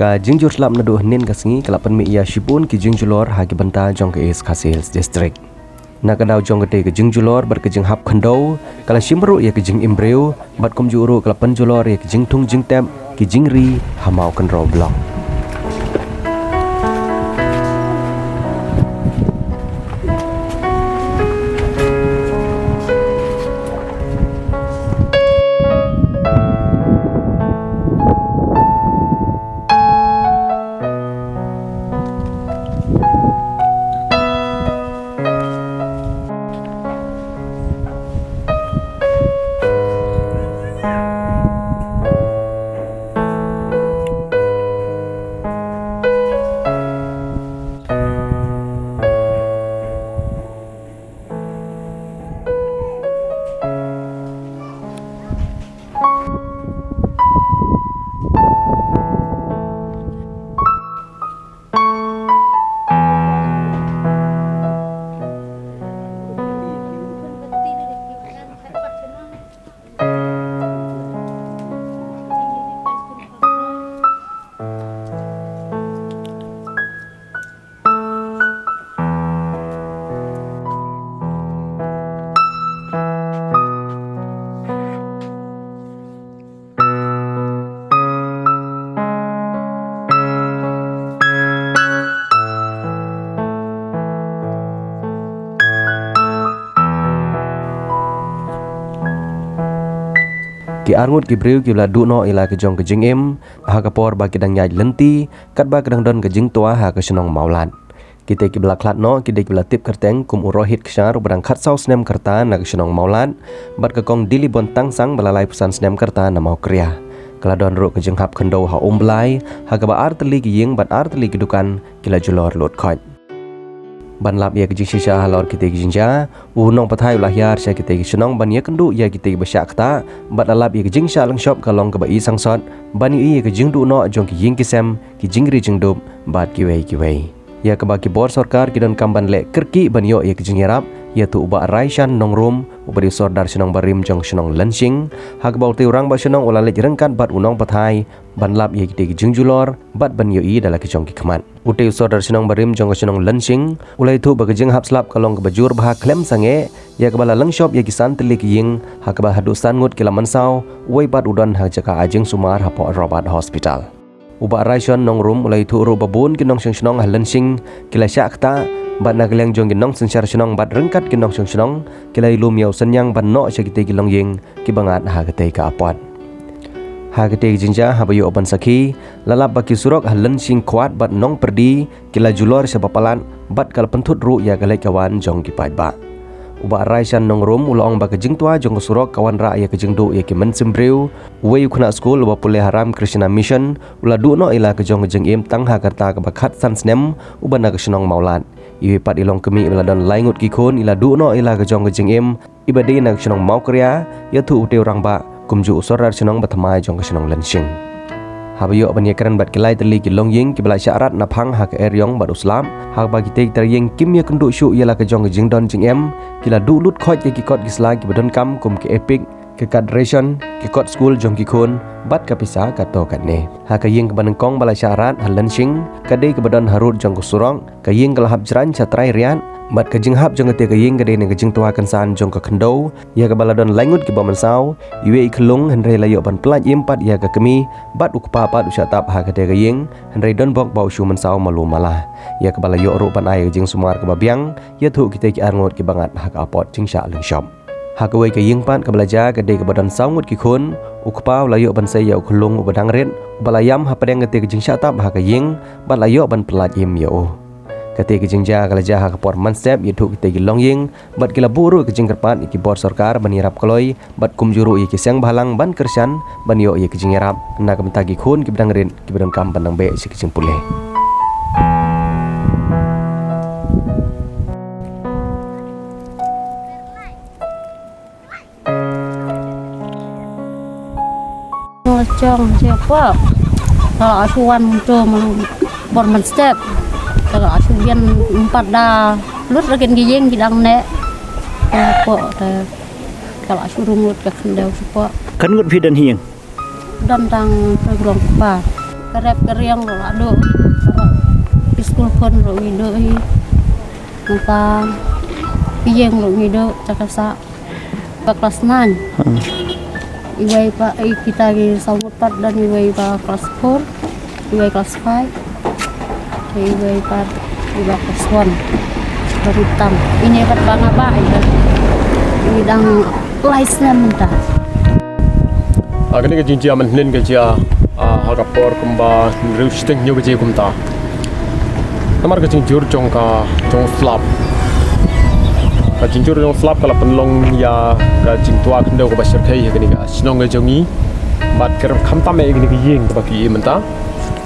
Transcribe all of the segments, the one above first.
ka jingjur slap na do nin ka singi kalapan mi ya shipun ki jingjulor ha ki banta jong ke is Khasi Hills district na kadau jong ke jingjulor bar ke jing hap khandau kala shimru ya ke jing imbreu bat kum juru kalapan julor ya ke jing tung jing tem ki jingri hamau kan ro blok ki arngut ki breu ki la du no ila ke jong ke jing em ha ka por ba ki dang nyai lenti kat ba kedang don ke jing tua ha ke senong maulan kita ki bla klat no ki de ki la tip kerteng kum urohit ksar berang khat sau snem kerta na ke senong maulan bat ke kong dili bon tang sang balalai pesan snem kerta na mau kriya kala don ro ke jing hap khando ha umblai ha ka ba arteli ki ying bat arteli ki dukan kila julor lot khot ban lap ya kijing shisha halor kita kijingja unong pathai ulah yar sya kita kishnong ban ya kendu ya kita basyak ta bat lap ya kijing sha lang shop kalong ka bai sangsot ban ya kijing du no jong ki ying kisem ki jingri jingdup bat kiwei ya ka ba ki bor sarkar ki don kamban le kerki ban yo ya kijing yarap ya tu uba raishan nong rum ubari sordar shnong barim jong shnong lansing hak bau te urang ba shnong ula le rengkat bat unong pathai ban lap ya kita kijing julor bat ban yo i dala ki jong ki khmat ute sordar shnong barim jong shnong lansing ulai thu ba kijing hap slap kalong ka bajur bah klem sange ya ka bala lang shop ya kisan telik ying hak ba hadusan ngut kila mansau wei bat udon ha jaka ajing sumar hapo robat hospital uba raishon nong rum ulai thu ro babun ki nong shnong halansing kila syakta bat nagliang jong ki nong sensyar shnong bat rengkat ki nong shnong kila ilum yau senyang ban no syakite ki long ying ki bangat ha kate ka apot ha kate jinja ha bayu opan sakhi lalap baki surok halan sing kuat bat nong perdi kila julor sepapalan bat kal pentut ru ya galai kawan jong ki pai ba uba raisan nong rum ulong ba kejing tua jong surok kawan ra ya kejing du ya ki men simbreu we khuna school ba pule haram Krishna mission ula du no ila ke jong jeng em tang ha karta ka bakhat san snem uba na ke snong maulat iwe pat ilong kemi ila don laingut ki khon ila du no ila ke jong jeng em ibade na ke snong mau kriya ya thu ute orang ba kumju sorar snong bathamai jong ke snong lansing habayo banyakaran bat kilai terli ki long ying ki bala syarat na phang ha ke eryong bat uslam ha ba ki te ter ying kim ya kendu shu yala ke jong jing don jing em kila du lut khoj ki kot ki sla ki badon kam kum ki epic ke kadration ki kot school jong ki khon bat ka pisa ka to kat ne ha ka ying ke baneng kong bala syarat halan sing ka de ke badon harut jong ku surong ka ying kala hab jran chatrai rian bat ka jing hab jong te ka ying ka de ne ka jing tua kan san jong ka khando ya ka bala don langut ki boman sau iwe ikhlung henre layo ban plaj impat ya ka kemi bat ukpa pat usatap ha ka te ka ying henre don bok bau shu man sau malu malah ya ka bala yo ru pan ai jing sumar ka babiang ya thu ki te ki arngot ki bangat ha ka apot jing sha leng shop ha ka wei ka ying pat ka belajar ka de ka badan saungut ki khon ukpa layo ban sai ya ukhlung ubadang ret balayam ha padeng ka te ka jing sha tap ha ka ying bat layo ban plaj im yo kate ke jingja kala jaha ke por manstep yitu kite gilong ying bat kila buru ke jingkerpat iki bor sarkar banirap koloi bat kumjuru iki siang bahalang ban kersan ban yo iki jingerap na ke mentagi khun ki bedang rin ki bedang kam pandang be si kicing puleh chong siapa kalau asuhan muncul bor manstep kalau asuhan 4 dah lut regen giyeng gidang nek apa kalau asurung lut ke kendau sepo kan ngut pidan hiang dan tang pergrong pa kerep keriang lo ado school pun lo ngido hi nata piyeng lo ngido cakasa kelas 9 iwai pa kita gi sawut pat dan iwai pa kelas 4 iwai kelas 5 iwai pa iwai kelas 1 berutang ini pat banga ba ini dang laisnya mentah agak ni kejinjia manhin kejia hagapor kumba rusting nyu keje kumta namar kejinjur jongka jong slap kejinjur jong slap kala penlong ya kejing tua kendo ko basir kai gini ga sinong ga jongi bat ker khamta me gini ga yeng ba ki menta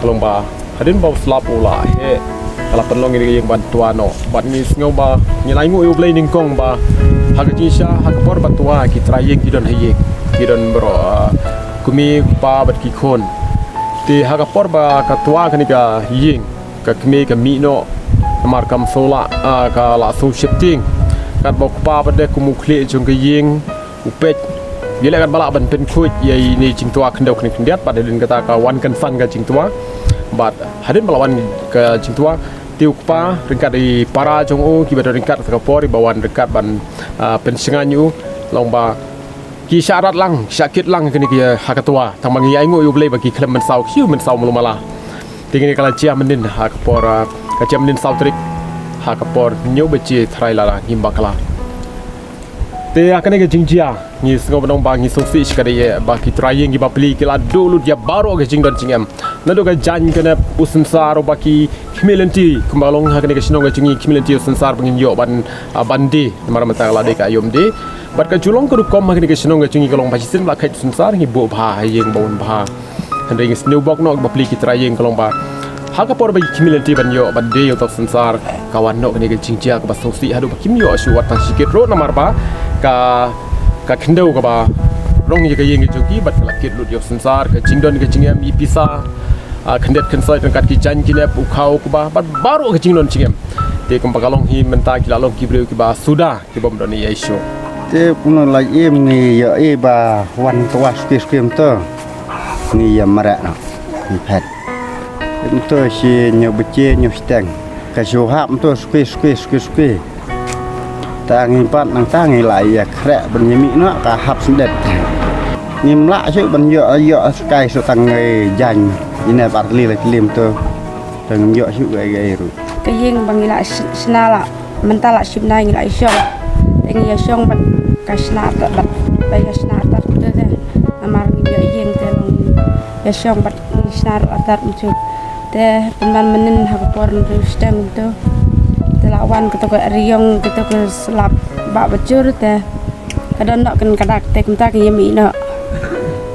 kalong ba hadin ba slap ula he kala penlong gini yeng ban tua no bat ni sngo ba ni lai ngu yu play ning kong ba hagajisha hagapor ba tua ki trayeng ki don hayek ki don bro kumi pa bat ki khon ti hagapor ba ka tua kani ga yeng ka kmi ka mi no mar kam sola ka la so shifting kat bok pa ba de kumu khle jong ga yeng upet yele kat bala ban pen khuj ye ni jing tua khendau kni khndiat pa de lin kata ka wan kan san ga jing tua bat hadin balawan ka jing tua tiu pa ringkat di para jong o ki ba ringkat ka por bawan ringkat ban pen singanyu lomba ki syarat lang sakit lang kini ki hakatua tang mangi ai ngo yu blei bagi klem men sau kiu men sau mulumala tingini kala cia menin hakapor ka cia menin sau trik hakapor nyu beci thrailara gimbakala te akane ke jingjia ni sngo banong ba ngi sofi skade ba ki trying gi ba pli kila dulu dia baro ke jingdon jingem nado ka jan kana usansar ba ki khimilenti kumbalong hakane ke sinong ga jingi khimilenti usansar bangin yo ban bandi maramata la de ka yomde bat ka julong ku kom hakane ke sinong ga jingi kalong ba sisin ba khai usansar ngi bo bha yeng bawon bha hande ngi snowbok no ba pli ki trying kalong ba hakapor ba khimilenti ban yo ban de yo to usansar kawan no kane ke jingjia ka ba sofi hadu ba kim yo asu watang sikit ro namar ba ka kendau ka ba rong ye ka yeng jogi bat kala kit lut yo sensar ka jingdon ka jingem ipisa khendet khensai tangkat ki jan ki ne pu khau ku ba bat baru ka jingdon jingem te kum pakalong hi menta ki lalong ki breu ki ba suda ki bom don ye sho te puno la em ni ya e ba wan twa skem to ni ya mara no ni pet to si nyo beche nyo steng ka sho hap to sque tangi pat nang tangi lại ya krek ben yemi no ka hap sendet nim la chu ben yo skai so tang ngai jan ina pat li la lim to tang yo chu gai ru cái riêng bằng lại sna là mình ta lại chim này lại xong để nghe xong bằng cái sna tự bật bây giờ sna tự tự thế mà nghe riêng thế là xong bật sna tự một chút thế mình nên học por rồi sang itu lawan kita riong kita selap bak bacur teh kadang nak kan kadak teh kita ke yemi nak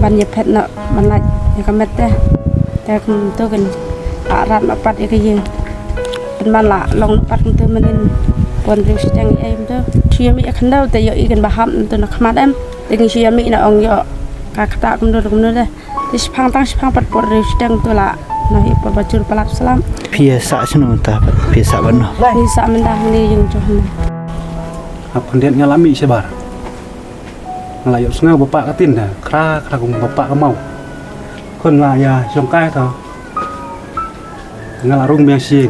ban yep het nak ban laj ya kamet teh tu kan arat mapat ya ke ye ban la long pat tu menin pon riu stang em tu yemi kan dau teh yo ikan baham tu nak khamat em dengan yemi nak ong yo ka kata kumdur teh di sepang pat por riu stang tu la nah ipo bacur palat salam biasa senang tak biasa benar bisa mendah ni yang johna apa dia ngalami sebar ngelayu sungai bapak katin dah kra cùng bapak mau kon là ya trong cái thôi ngala rung biang xin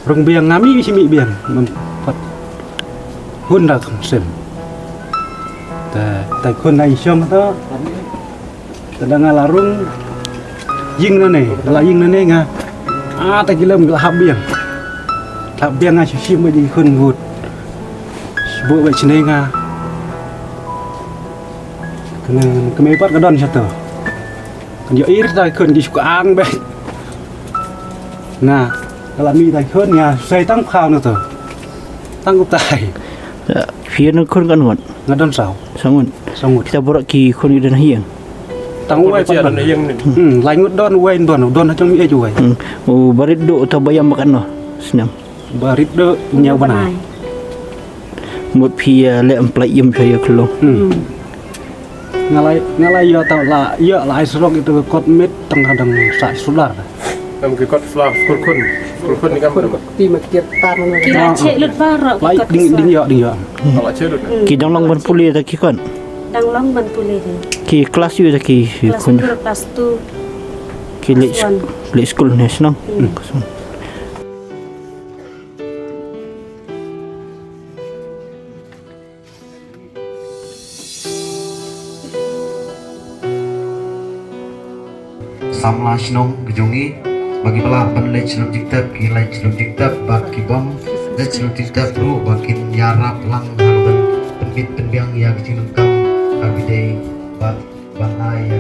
rung biang ngami si mi biang mempat hun dah sem tại kon này trong đó sedang ngala rung ying na ne la ying na ne nga ta kilam la hab biang nga shi mai di khun gut bo vậy chne nga cái mấy bắt cái đòn cho tờ còn giờ ít tay khun đi chụp ang vậy nga là mi tay khun nga xây tăng khao nữa tờ tăng cục tài phía nó khôn con nga đòn sào xong rồi kita borak ki khôn idan hiang tăng quay con đòn lạnh ngút đòn quay đòn ở trong mỹ rồi barit do atau bayam makan no senam barit do nhau bên này một pia lệ emplai yum saya kelong ngalai yo tau la yo la isrok itu kot mit tengah sa sular nam ki kot fla kurkun ni kam ti makir tan kira cek lut barok lai ding yo ala chelut ki dang long ban puli ta ki kon dang long ban pulih ki kelas yu ta ki kun kelas 2 Ki lek school ni senang. Samla Shnong Gejungi bagi pala penlej Shnong Jiktap kilai Shnong Jiktap bagi bom dan Shnong Jiktap ru bagi nyarap lang haluban penbit penbiang ya kecil kam abidai bat bahaya